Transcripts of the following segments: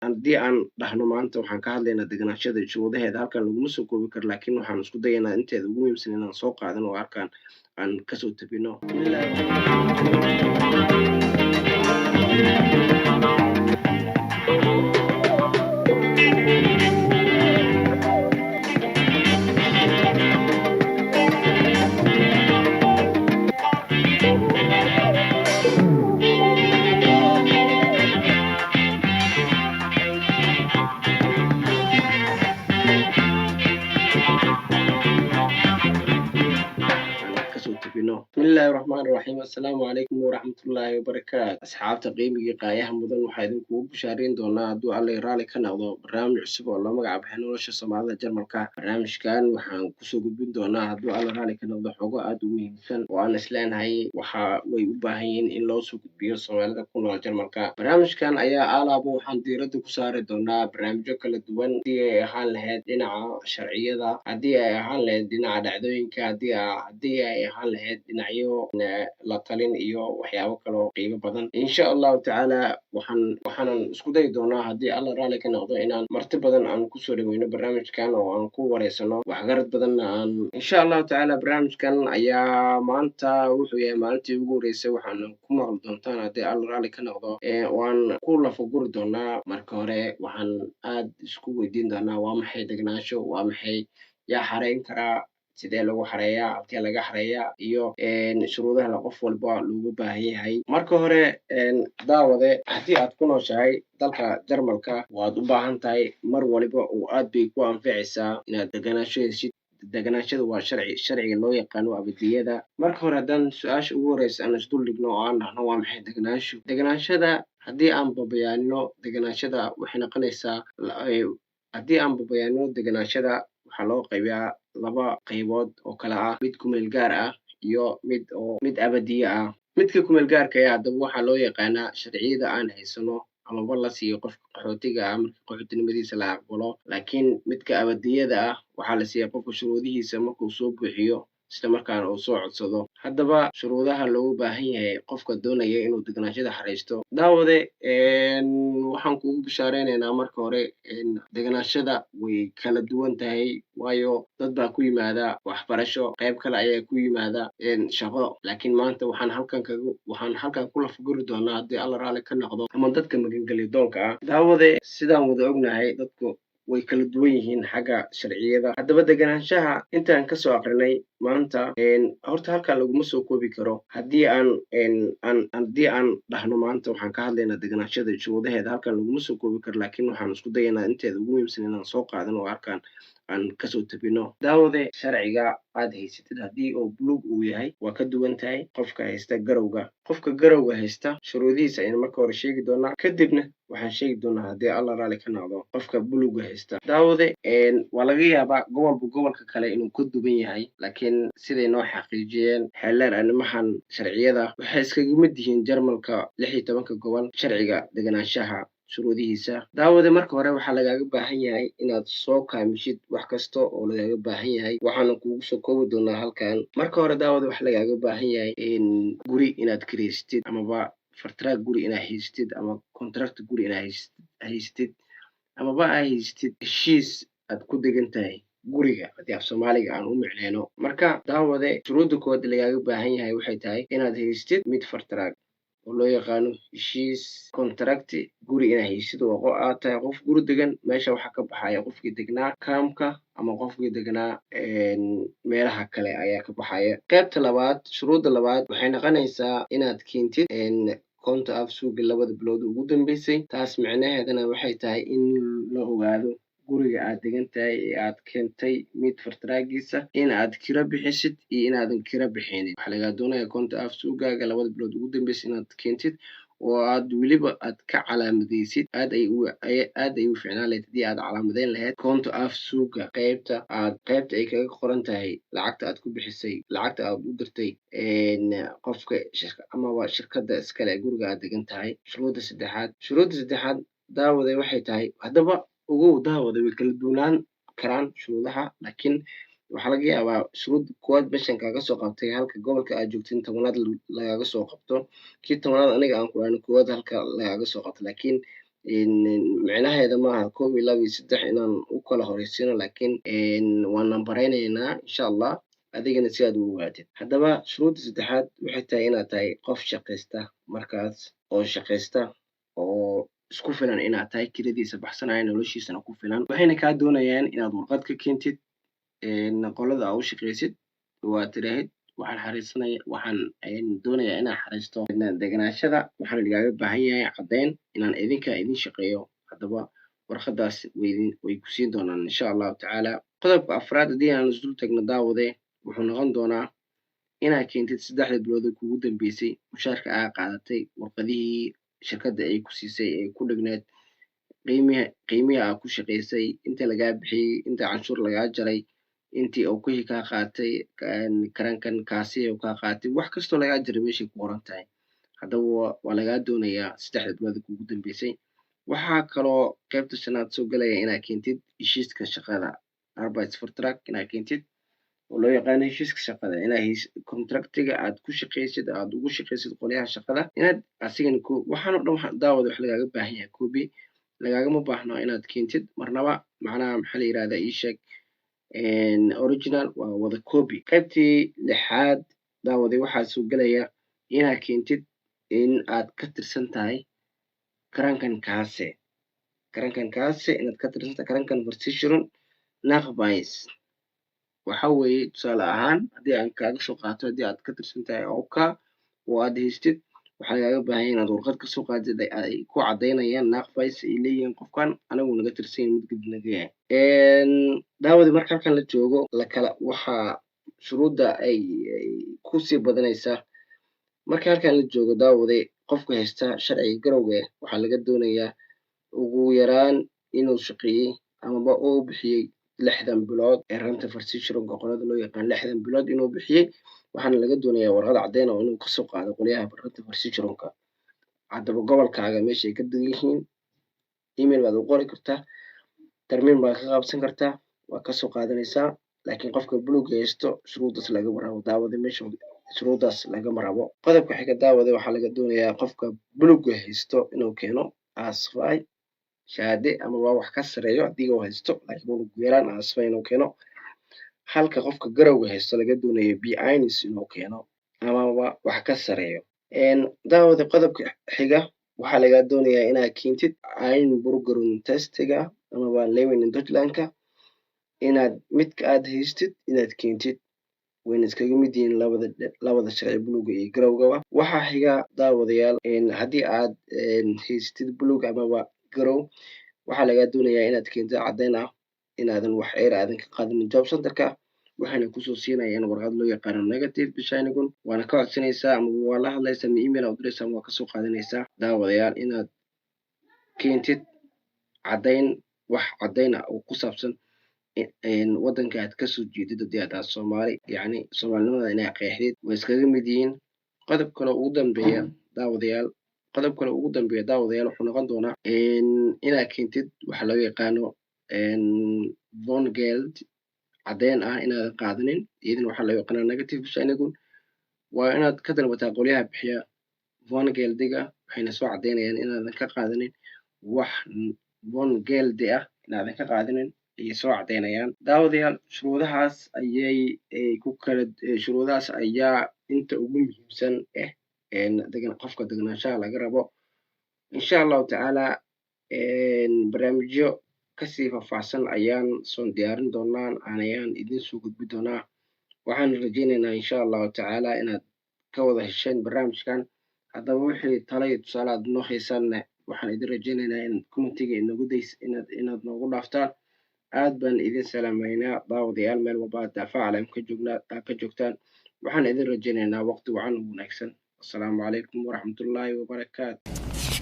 haddii aan dhahno maanta waxaan ka hadlaynaa degenaanshada shuruudaheeda halkan laguma soo koobi karo laakiin waxaan isku dayaynaa inteeda ugu muhiimsan inaan soo qaadano oo halkan aan kasoo tabino. bismillaahi raxmaani raxiim assalaamu calaykum waraxmatullaahi wabarakaatu asxaabta qiimiga qaayaha mudan waxaa idinkugu bishaareyn doonaa hadduu alle raali ka noqdo barnaamij cusub oo la magac baxay nolosha soomaalida jarmalka. barnaamijkan waxaan kusoo gudbin doonaa hadduu alle raali ka noqdo xogo aad u muhiimsan oo aan isleenahay waxa way u baahan yihiin in loo soo gudbiyo soomaalida ku nool jarmalka. barnaamijkan ayaa alaaba waxaan diiradda ku saari doonaa barnaamijyo kala duwan haddii ay ahaan lahayd dhinaca sharciyada, haddii ay ahaan lahayd dhinaca dhacdooyinka, haddii ay ahaan lahayd dhinacyo la talin iyo waxyaabo kale oo qiimo badan. insha allahu tacaala waxaanan isku dayi doonaa haddii alla raali ka noqdo inaan marti badan aan kusoo dhaweyno barnaamijkan oo aan ku wareysano waxgarad badanna aan insha allahu tacaala. barnaamijkan ayaa maanta wuxuu yahay maalintii ugu horeysay waxaana ku maqli doontaan haddii alla raali ka noqdo waan ku lafaguri doonaa. marka hore waxaan aad isku weydiin doonaa waa maxay degenaansho, waa maxay, yaa xareyn karaa, sidee lagu xareeyaa, halkee laga xareeyaa iyo shuruudaha qof walba looga baahan yahay. marka hore daawade haddii aad ku nooshahay dalka jarmalka waad u baahan tahay mar waliba oo aad bay ku anficaysaa inaad degenaansho heshid. degenaanshada waa sharciga loo yaqaano abadiyada. marka hore haddaan su-aasha ugu horeysa aan isdul dhigno oo aan dhahno waa maxay degenaansho. degenaanshada haddii aan babayaanino degenaanshada waxay noqonaysaa haddii aan babayaanino degenaanshada waxaa loo qaybiyaa laba qaybood oo kala ah mid kumeel gaar ah iyo mid abadiye ah. midka kumeel gaarka ah haddaba waxaa loo yaqaanaa sharciyada aan haysano amaba la siiyo qofka qaxootiga ah marka qaxootinimadiisa la aqbalo. laakiin midka abadiyada ah waxaa la siiya qofka shuruudihiisa markuu soo buuxiyo isla markaana uu soo codsado. haddaba shuruudaha loogu baahan yahay qofka doonaya inuu degenaanshada xareysto. daawade waxaan kugu bishaareynayna marka hore degenaanshada way kala duwan tahay waayo dad baa ku yimaada waxbarasho, qayb kale ayaa ku yimaada shaqo. laakiin maanta waxaan halkan ku lafaguri doonaa haddii alla raali ka noqdo ama dadka magangelyo doonka ah. daawade sidaan wada ognahay dadku way kala duwan yihiin xagga sharciyada. haddaba degenaanshaha intaan kasoo aqrinay maanta horta halkan laguma soo koobi karo. haddii aan dhahno maanta waxaan ka hadlaynaa degenaanshada shuruudaheeda halkan laguma soo koobi karo laakiin waxaan isku dayaynaa inteeda ugu muhiimsan inaan soo qaadano oo halkan aan kasoo tabino. daawade sharciga aad haysatid haddii oo buluug uu yahay waa ka duwan tahay qofka haysta garowga. qofka garowga haysta shuruudihiisa ayaan marka hore sheegi doonaa, kadibna waxaan sheegi doonaa haddii alla raali ka noqdo qofka buluuga haysta. daawade waa laga yaabaa gobolba gobolka kale inuu ka duwan yahay laakiin siday noo xaqiijiyeen xeeldheer arrimahan sharciyada waxay iskaga mid yihiin jarmalka 16 gobol sharciga degenaanshaha shuruudihiisa. daawade marka hore waxaa lagaaga baahan yahay inaad soo kaamishid wax kasta oo lagaaga baahan yahay waxaana kugu soo koobi doonaa halkan. marka hore daawade waxaa lagaaga baahan yahay guri inaad kireysatid amaba fartaraag guri inaad haysatid ama contract guri inaad haysatid amaba aad haysatid heshiis aad ku degan tahay guriga haddii af soomaaliga aan u micneyno. marka daawade shuruudda koowaad lagaaga baahan yahay waxay tahay inaad haysatid mid fartaraag oo loo yaqaano heshiis contract guri inaad haysid oo aad tahay qof guri degan. meesha waxaa ka baxaya qofkii degnaa kaamka ama qofkii degnaa meelaha kale ayaa ka baxaya. qaybta labaad shuruudda labaad waxay noqonaysaa inaad keentid konto af suuga 2 bilood ugu dambeysay. taas micnaheedana waxay tahay in la ogaado guriga aad degan tahay ee aad keentay mid fartaraagiisa in aad kira bixisid iyo inaadan kira bixinin. waxaa lagaa doonaya konto af suugaaga 2 bilood ugu dambeysay inaad keentid oo aad weliba aad ka calaamadeysid. aad ay u ficnaan lahayd haddii aad calaamadeyn lahayd konto af suuga qaybta ay kaga qoran tahay lacagta aad ku bixisay, lacagta aad u dirtay qofka amaba shirkadda iskale guriga aad degan tahay. shuruudda saddexaad daawade waxay tahay haddaba ogow daawade way kala duwanaan karaan shuruudaha laakiin waxaa laga yaabaa shuruudda koowaad meeshan kaaga soo qabtay halka gobolka aad joogtin 10aad lagaaga soo qabto, kii 10aad aniga aan ku dhahay koowaad halka lagaaga soo qabto. laakiin معناها إذا ما كوب إلا بيسدح إن وكل هوريسينا لكن وأنا برينا إن شاء الله adigana si aad ugu ogaatid haddaba shuruudda saddexaad waxay tahay inaad tahay qof shaqaysta markaas oo shaqaysta oo isku filan inaad tahay kiradiisa baxsanaya noloshiisana ku filan waxayna kaa doonayaan inaad warqad ka keentid qolada aa u shaqaysid waa tiraahid waxaan doonayaa inaan xariisto deganaashada waxaana lagaaga baahan yahay caddayn inaan idin shaqeeyo haddaba warqadaas way ku siin doonaan insha allahu tacaala qodobka afraad haddii aan isdul tagno daawade wuxuu noqon doonaa inaad keentid 3 bilood oo kugu dambeysay mushaarka aad qaadatay warqadihii shirkadda ay ku siisay ee ku dhigneed qiimihi aad ku shaqaysay inta lagaa bixiyey inta canshuur lagaa jaray intii uu kuhii kaa qaatay karankan kaasi uu kaa qaatay wax kastoo lagaa jaray meeshay ku qoran tahay haddaba waa lagaa doonayaa 3 bilood oo kugu dambeysay waxaa kaloo qaybta shanaad soo galaya inaad keentid heshiiska shaqada arbeidsvertrag inaad keentid oo loo yaqaano heshiiska shaqada inaad kontraktiga aad ku shaqaysid aad ugu shaqaysid qolyaha shaqada inaad asigana waxaan oo dhan daawada wax lagaaga baahan yahay koobi lagaagama baahno inaad keentid marnaba macnaha maxaa la yidhahdaa ii sheeg original waa wada koobi qaybtii lixaad daawada waxaa soo galaya inaad keentid in aad ka tirsan tahay karankan kaase inaad ka tirsan tahay karankan versicherung nachweis waxa weeye tusaale ahaan haddii aan kaaga soo qaato haddii aad ka tirsan tahay oka oo aad haystid waxaa lagaaga baahan yahay inaad warqad kasoo qaadid ay ku caddaynayaan nachweis ay leeyihiin qofkan anigu naga tirsan yahay mid gud naga yahay daawadi marka halkan la joogo waxaa shuruudda ay kusii badanaysaa marka halkan la joogo daawade qofka haysta sharciga garowga waxaa laga doonayaa ugu yaraan inuu shaqeeyey amaba uu bixiyey 60 bilood ee ranta versicherung qolada loo yaqaan 60 bilood inuu bixiyey waxaana laga doonayaa warqad caddeyn oo inuu kasoo qaado qolyaha ranta versicherungka haddaba gobolkaaga meeshay ka degan yihiin email baad u qori kartaa tarmiin baad ka qaabsan kartaa waa kasoo qaadanaysaa laakiin qofka buluugga haysto shuruuddaas lagama rabo daawada meesha shuruuddaas lagama rabo qodobka xiga daawada waxaa laga doonayaa qofka buluugga haysto inuu keeno asfay shahaade amaba wax ka sareeyo haddii uu haysto laakiin ugu yaraan asfay inuu keeno halka qofka garowga haysto laga doonayo biinis inuu keeno amaba wax ka sareeyo daawada qodobka xiga waxaa laga doonayaa inaad keentid Einbürgerung testiga amaba Leben in Deutschlandka inaad midka aad haystid inaad keentid wayna iskaga mid yihiin labada sharci buluugga iyo garowgaba waxaa xiga daawadayaal haddii aad haystid buluug amaba garow waxaa laga doonayaa inaad keentid caddayn ah inaadan wax aadan ka qaadanin job centerka waxayna kusoo siinayaan warqad loo yaqaano negative bescheinigung waana ka codsanaysaa ama waa la hadlaysaa ama email aad u diraysaa ama waa kasoo qaadanaysaa daawadayaal inaad keentid wax caddayn ah oo ku saabsan waddanka aad kasoo jeedid haddii aad Soomaali yacni Soomaalinimada inay qeexdid way iskaga mid yihiin qodob kale ugu dambeeya daawadayaal wuxuu noqon doonaa inaad keentid waxa loo yaqaano Wohngeld caddeyn ah inaadan qaadanin iyadana waxaa loo yaqaanaa negative bescheinigung waa inaad ka dalbataa qolyaha bixiya Wohngeldiga waxayna soo caddaynayaan inaadan ka qaadanin wax Wohngeldi ah inaadan ka qaadanin ayay soo caddaynayaan daawadayaal shuruudahaas ayaa inta ugu muhiimsan qofka deganaanshaha laga rabo insha allahu tacaala barnaamijyo kasii faahfaahsan ayaan soo diyaarin doonaa ayaan idin soo gudbi doonaa waxaan rajaynaynaa insha allahu tacaala inaad ka wada hesheen barnaamijkan haddaba wixii talo iyo tusaale aad noo haysaanna waxaan idin rajaynaynaa in commentiga inaad noogu dhaaftaan aad baan idin salaamaynaa daawadayaal meel walba aad daafaca caalam ka joogtaan waxaan idin rajaynaynaa waqti wacan oo wanaagsan assalaamu calaykum waraxmatullaahi wabarakaatu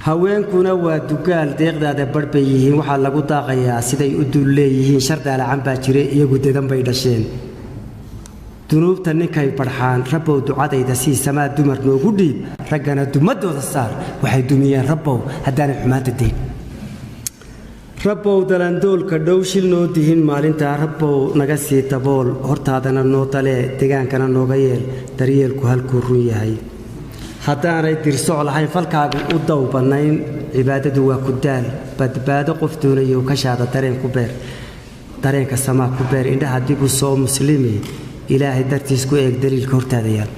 haweenkuna waa dugaal deeqdaada barbay yihiin waxaa lagu daaqayaa siday u dul leeyihiin shardaalacan baa jire iyagu dedan bay dhasheen dunuubta ninkay barxaan rabbow ducadayda sii samaa dumar noogu dhiib raggana dumadooda saar waxay dumiyeen rabbow haddaanay xumaanta deyn rabbow dalandoolka dhow shil noo dihin maalintaa rabbow naga sii dabool hortaadana noo dalee degaankana nooga yeel daryeelku halkuu run yahay haddaanay dirsoc lahayn falkaagu u dawbanayn cibaadadu waa ku daal badbaado qof doonayo ka shaada dareen ku beer dareenka samaa ku beer indhaha dib u soo muslimi ilaahay dartiis ku eeg daliilka hortaada yaal